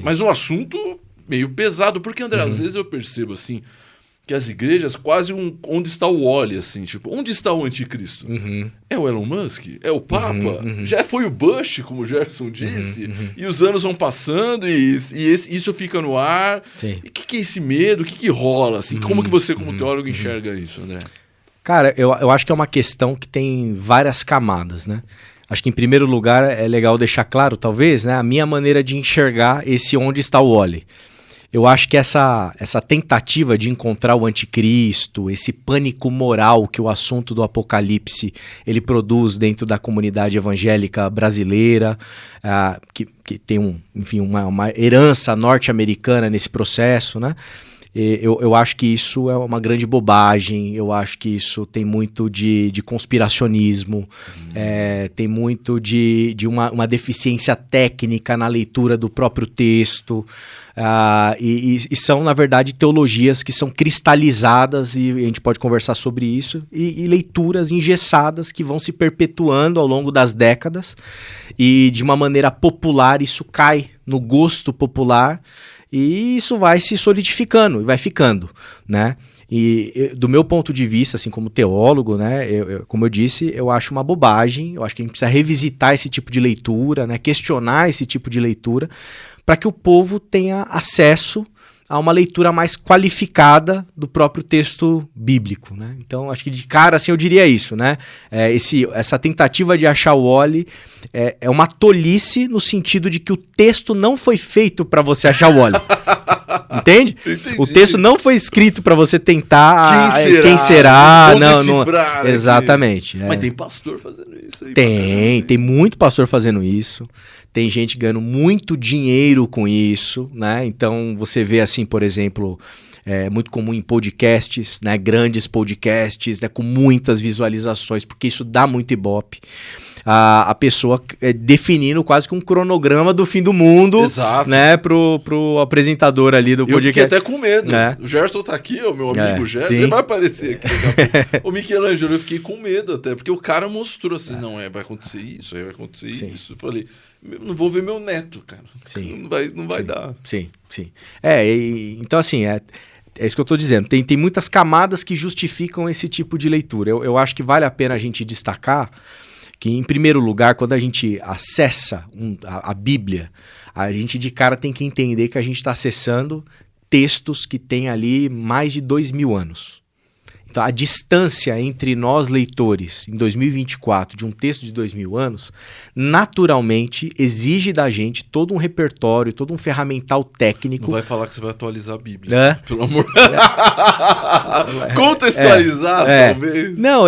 Mas um assunto meio pesado, porque, André, às vezes eu percebo assim, que as igrejas quase onde está o Wally, assim, tipo, onde está o anticristo? É o Elon Musk? É o Papa? Já foi o Bush, como o Gerson disse? E os anos vão passando e isso fica no ar. Sim. E o que é esse medo? O que rola? Assim, como que você, como teólogo, enxerga isso, André? Cara, eu acho que é uma questão que tem várias camadas, né? Acho que, em primeiro lugar, é legal deixar claro, talvez, né, a minha maneira de enxergar esse onde está o Wally. Eu acho que essa tentativa de encontrar o anticristo, esse pânico moral que o assunto do Apocalipse ele produz dentro da comunidade evangélica brasileira, que tem uma herança norte-americana nesse processo, né? Eu acho que isso é uma grande bobagem, eu acho que isso tem muito de conspiracionismo, tem muito de uma deficiência técnica na leitura do próprio texto, e são, na verdade, teologias que são cristalizadas, e a gente pode conversar sobre isso, e leituras engessadas que vão se perpetuando ao longo das décadas, e de uma maneira popular isso cai no gosto popular, e isso vai se solidificando e vai ficando, né? E do meu ponto de vista, assim, como teólogo, né, como eu disse, eu acho uma bobagem, eu acho que a gente precisa revisitar esse tipo de leitura, né, questionar esse tipo de leitura, para que o povo tenha acesso a uma leitura mais qualificada do próprio texto bíblico, né? Então, acho que de cara, assim, eu diria isso, né? Essa tentativa de achar o Wally é uma tolice no sentido de que o texto não foi feito para você achar o Wally. Entende? Entendi. O texto não foi escrito para você tentar... Quem será? Não, exatamente. Mas tem pastor fazendo isso aí. Tem muito pastor fazendo isso. Tem gente ganhando muito dinheiro com isso, né? Então você vê assim, por exemplo, é muito comum em podcasts, né? Grandes podcasts, né? Com muitas visualizações, porque isso dá muito ibope. A pessoa definindo quase que um cronograma do fim do mundo, exato, né, pro apresentador ali do podcast. Eu fiquei até com medo. O Gerson tá aqui, o meu amigo Gerson, sim. Ele vai aparecer aqui. O Michelangelo, eu fiquei com medo até, porque o cara mostrou assim, vai acontecer isso, aí vai acontecer sim. isso. Eu falei, não vou ver meu neto, cara. Sim. Não vai dar. Sim. Então assim, é isso que eu estou dizendo. Tem muitas camadas que justificam esse tipo de leitura. Eu acho que vale a pena a gente destacar que, em primeiro lugar, quando a gente acessa a Bíblia, a gente de cara tem que entender que a gente está acessando textos que têm ali mais de 2000 anos. Então, a distância entre nós, leitores, em 2024, de um texto de 2000 anos, naturalmente exige da gente todo um repertório, todo um ferramental técnico. Não vai falar que você vai atualizar a Bíblia, pelo amor de Deus. Contextualizar, talvez. Não,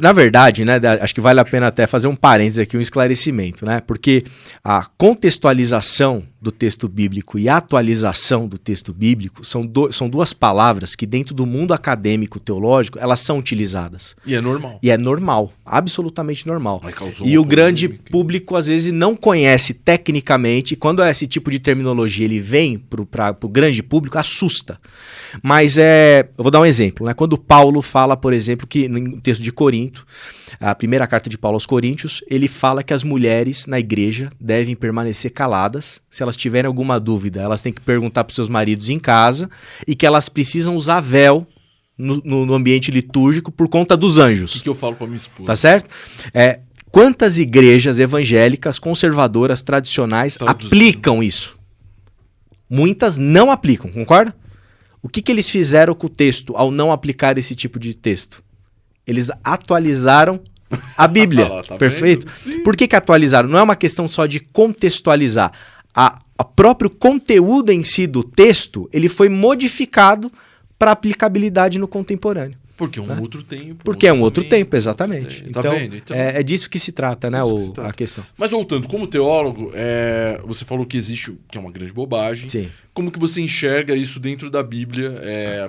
na verdade, né, acho que vale a pena até fazer um parênteses aqui, um esclarecimento, né, porque a contextualização do texto bíblico e a atualização do texto bíblico são duas palavras que, dentro do mundo acadêmico teológico, elas são utilizadas. E é normal. E é normal, absolutamente normal. E o grande público, às vezes, não conhece tecnicamente, e quando esse tipo de terminologia ele vem para o grande público, assusta. Mas eu vou dar um exemplo, né? Quando Paulo fala, por exemplo, que no texto de Corinto, a primeira carta de Paulo aos Coríntios, ele fala que as mulheres na igreja devem permanecer caladas. Se elas tiverem alguma dúvida, elas têm que perguntar para os seus maridos em casa, e que elas precisam usar véu no ambiente litúrgico por conta dos anjos. O que eu falo para minha esposa? Tá certo? Quantas igrejas evangélicas, conservadoras, tradicionais aplicam isso? Muitas não aplicam, concorda? O que eles fizeram com o texto ao não aplicar esse tipo de texto? Eles atualizaram a Bíblia. Tá Perfeito? Por que atualizaram? Não é uma questão só de contextualizar. O próprio conteúdo em si do texto, ele foi modificado para aplicabilidade no contemporâneo. Porque é um outro tempo. Porque é um outro tempo, exatamente. Tá vendo? Então, é disso que se trata, né, a questão. Mas voltando, como teólogo, você falou que existe, que é uma grande bobagem. Sim. Como que você enxerga isso dentro da Bíblia,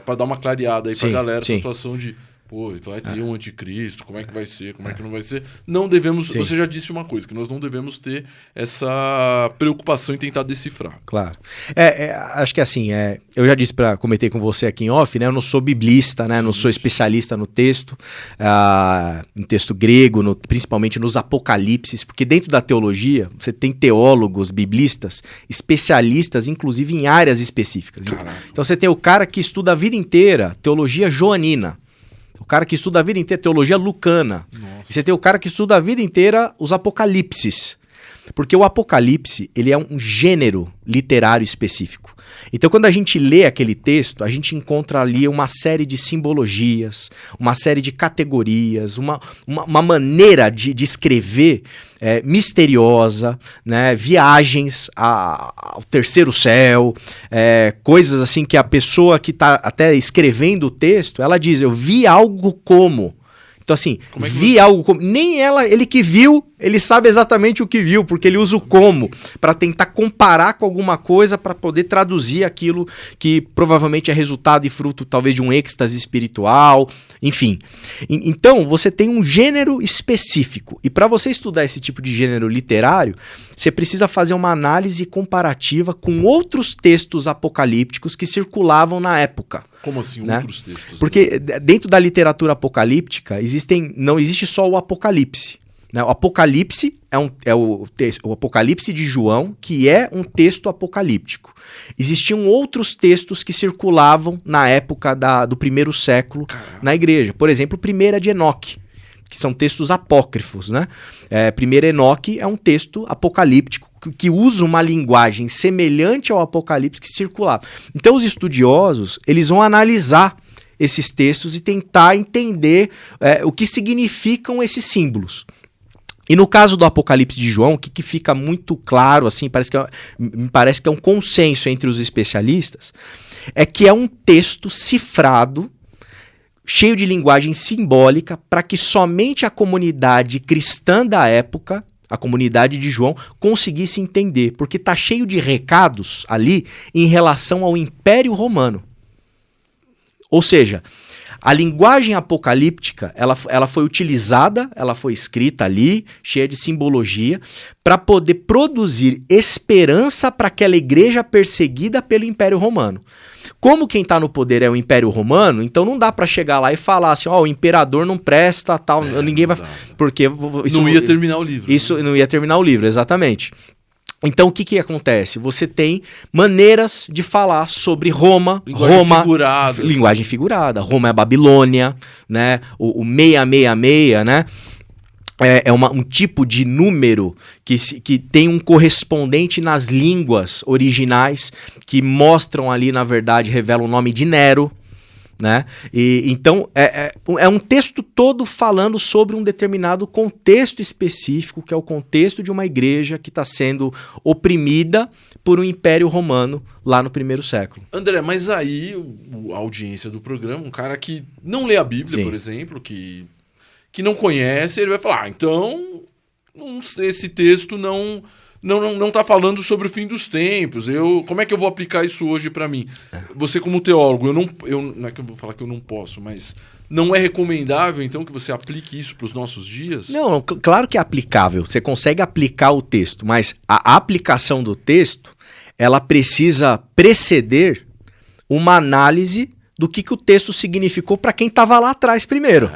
para dar uma clareada aí pra galera, essa situação de pô, vai ter um anticristo, como é que vai ser, como é que não vai ser. Não devemos, Sim. você já disse uma coisa, que nós não devemos ter essa preocupação em tentar decifrar. Claro. Acho que assim, eu já disse, comentei com você aqui em off, né? Eu não sou biblista, né? Não sou especialista no texto, em texto grego, principalmente nos apocalipses, porque dentro da teologia você tem teólogos, biblistas, especialistas, inclusive em áreas específicas. Caraca. Então você tem o cara que estuda a vida inteira teologia joanina, o cara que estuda a vida inteira teologia lucana, e você tem o cara que estuda a vida inteira os apocalipses. Porque o Apocalipse, ele é um gênero literário específico. Então, quando a gente lê aquele texto, a gente encontra ali uma série de simbologias, uma série de categorias, uma maneira de escrever misteriosa, né? Viagens ao terceiro céu, coisas assim que a pessoa que está até escrevendo o texto, ela diz, eu vi algo como... Então, assim, vi algo como... Nem ele que viu, ele sabe exatamente o que viu, porque ele usa o como para tentar comparar com alguma coisa para poder traduzir aquilo que provavelmente é resultado e fruto talvez de um êxtase espiritual, enfim. Então, você tem um gênero específico. E para você estudar esse tipo de gênero literário, você precisa fazer uma análise comparativa com outros textos apocalípticos que circulavam na época. Como assim, né? Outros textos? Porque dentro da literatura apocalíptica não existe só o Apocalipse. Né? O Apocalipse é o Apocalipse de João, que é um texto apocalíptico. Existiam outros textos que circulavam na época do primeiro século na igreja. Por exemplo, Primeira de Enoque, que são textos apócrifos. Né? Primeiro Enoque é um texto apocalíptico que usa uma linguagem semelhante ao Apocalipse que circulava. Então os estudiosos, eles vão analisar esses textos e tentar entender o que significam esses símbolos. E no caso do Apocalipse de João, o que fica muito claro, assim, me parece que é um consenso entre os especialistas, é que é um texto cifrado, cheio de linguagem simbólica, para que somente a comunidade cristã da época, a comunidade de João, conseguisse entender, porque está cheio de recados ali em relação ao Império Romano. Ou seja, a linguagem apocalíptica, ela foi utilizada, ela foi escrita ali, cheia de simbologia, para poder produzir esperança para aquela igreja perseguida pelo Império Romano. Como quem está no poder é o Império Romano, então não dá para chegar lá e falar assim, o imperador não presta, tal, ninguém vai... Porque não ia terminar o livro. Isso não ia terminar o livro, exatamente. Então o que acontece? Você tem maneiras de falar sobre Roma. Linguagem figurada. Roma é a Babilônia, né? O 666, né? Um tipo de número que tem um correspondente nas línguas originais que mostram ali, na verdade, revelam o nome de Nero. Né? Então, é um texto todo falando sobre um determinado contexto específico, que é o contexto de uma igreja que está sendo oprimida por um império romano lá no primeiro século. André, mas aí a audiência do programa, um cara que não lê a Bíblia, Sim. por exemplo, que não conhece, ele vai falar, então esse texto não está falando sobre o fim dos tempos. Como é que eu vou aplicar isso hoje para mim? Você como teólogo, não é que eu vou falar que eu não posso, mas não é recomendável então que você aplique isso para os nossos dias? Não, claro que é aplicável. Você consegue aplicar o texto, mas a aplicação do texto, ela precisa preceder uma análise do que o texto significou para quem estava lá atrás primeiro.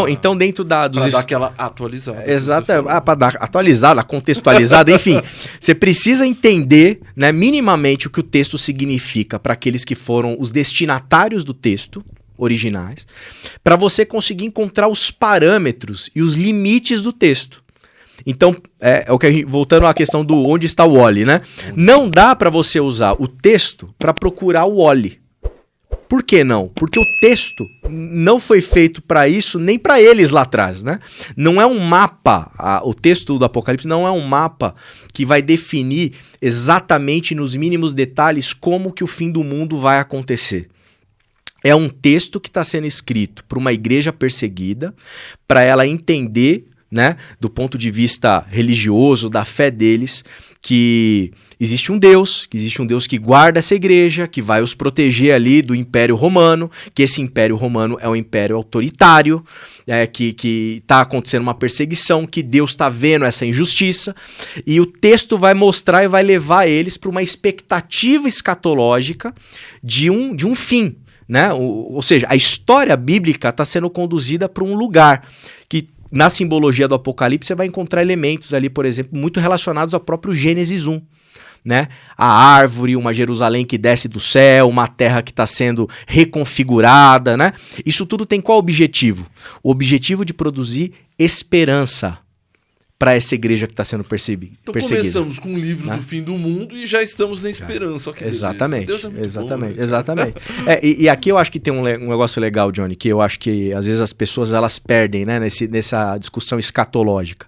Então dentro para dar aquela atualizada. Exato, para dar atualizada, contextualizada, enfim. Você precisa entender, né, minimamente o que o texto significa para aqueles que foram os destinatários do texto originais, para você conseguir encontrar os parâmetros e os limites do texto. Então, o que voltando à questão do onde está o Wally, né? Não dá para você usar o texto para procurar o Wally. Por que não? Porque o texto não foi feito para isso, nem para eles lá atrás, né? Não é um mapa, o texto do Apocalipse não é um mapa que vai definir exatamente nos mínimos detalhes como que o fim do mundo vai acontecer. É um texto que está sendo escrito para uma igreja perseguida, para ela entender né, do ponto de vista religioso, da fé deles, que existe um Deus que guarda essa igreja, que vai os proteger ali do Império Romano, que esse Império Romano é um império autoritário, que está acontecendo uma perseguição, que Deus está vendo essa injustiça, e o texto vai mostrar e vai levar eles para uma expectativa escatológica de um fim, né? Ou seja, a história bíblica está sendo conduzida para um lugar que, na simbologia do Apocalipse, você vai encontrar elementos ali, por exemplo, muito relacionados ao próprio Gênesis 1. Né? A árvore, uma Jerusalém que desce do céu, uma terra que está sendo reconfigurada, né? Isso tudo tem qual objetivo? O objetivo de produzir esperança para essa igreja que está sendo perseguida. Então começamos com um livro, né, do fim do mundo e já estamos na esperança. Que exatamente, Deus é muito exatamente, bom, né? exatamente. E aqui eu acho que tem um negócio legal, Johnny, que eu acho que às vezes as pessoas elas perdem, né, nessa discussão escatológica.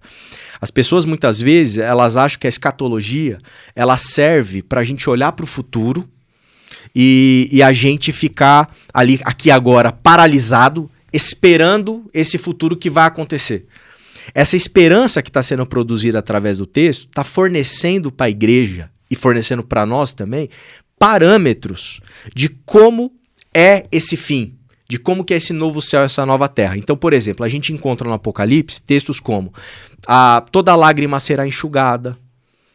As pessoas muitas vezes elas acham que a escatologia ela serve para a gente olhar para o futuro e a gente ficar ali, aqui agora, paralisado, esperando esse futuro que vai acontecer. Essa esperança que está sendo produzida através do texto está fornecendo para a igreja e fornecendo para nós também parâmetros de como é esse fim, de como que é esse novo céu, essa nova terra. Então, por exemplo, a gente encontra no Apocalipse textos como toda lágrima será enxugada,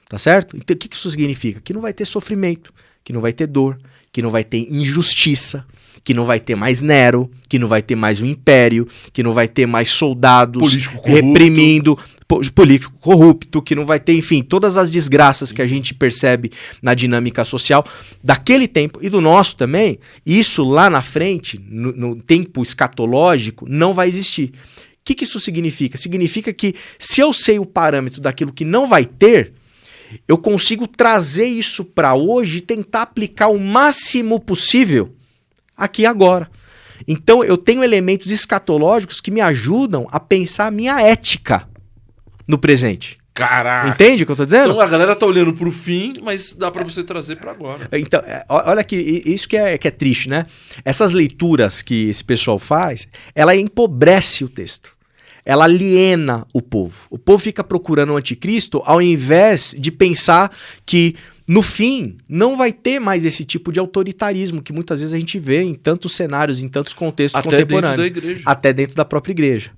tá certo? Então, o que isso significa? Que não vai ter sofrimento, que não vai ter dor, que não vai ter injustiça, que não vai ter mais Nero, que não vai ter mais um império, que não vai ter mais soldados reprimindo, político corrupto, que não vai ter, enfim, todas as desgraças que a gente percebe na dinâmica social daquele tempo e do nosso também. Isso lá na frente, no tempo escatológico, não vai existir. O que isso significa? Significa que se eu sei o parâmetro daquilo que não vai ter, eu consigo trazer isso para hoje e tentar aplicar o máximo possível aqui e agora. Então eu tenho elementos escatológicos que me ajudam a pensar a minha ética no presente. Caraca! Entende o que eu tô dizendo? Então a galera tá olhando pro fim, mas dá para você trazer para agora. Então, olha que isso que é triste, né? Essas leituras que esse pessoal faz, ela empobrece o texto. Ela aliena o povo. O povo fica procurando o anticristo ao invés de pensar que no fim não vai ter mais esse tipo de autoritarismo que muitas vezes a gente vê em tantos cenários, em tantos contextos contemporâneos. Até dentro da igreja. Até dentro da própria igreja.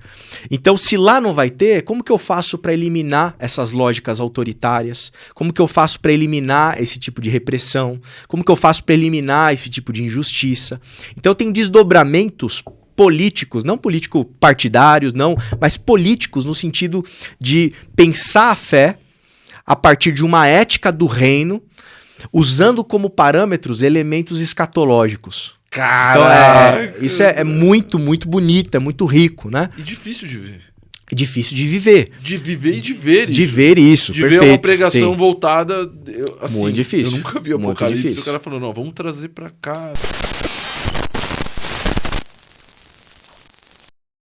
Então, se lá não vai ter, como que eu faço para eliminar essas lógicas autoritárias? Como que eu faço para eliminar esse tipo de repressão? Como que eu faço para eliminar esse tipo de injustiça? Então, tem desdobramentos políticos, não político-partidários, não, mas políticos no sentido de pensar a fé a partir de uma ética do reino, usando como parâmetros elementos escatológicos. Caraca! Então, isso é muito, muito bonito, é muito rico, né? E difícil de ver. Difícil de viver. De viver e de ver isso. De ver isso, de perfeito. ver uma pregação sim. voltada... assim, muito difícil. Eu nunca vi Apocalipse. O cara falou, não, vamos trazer pra cá.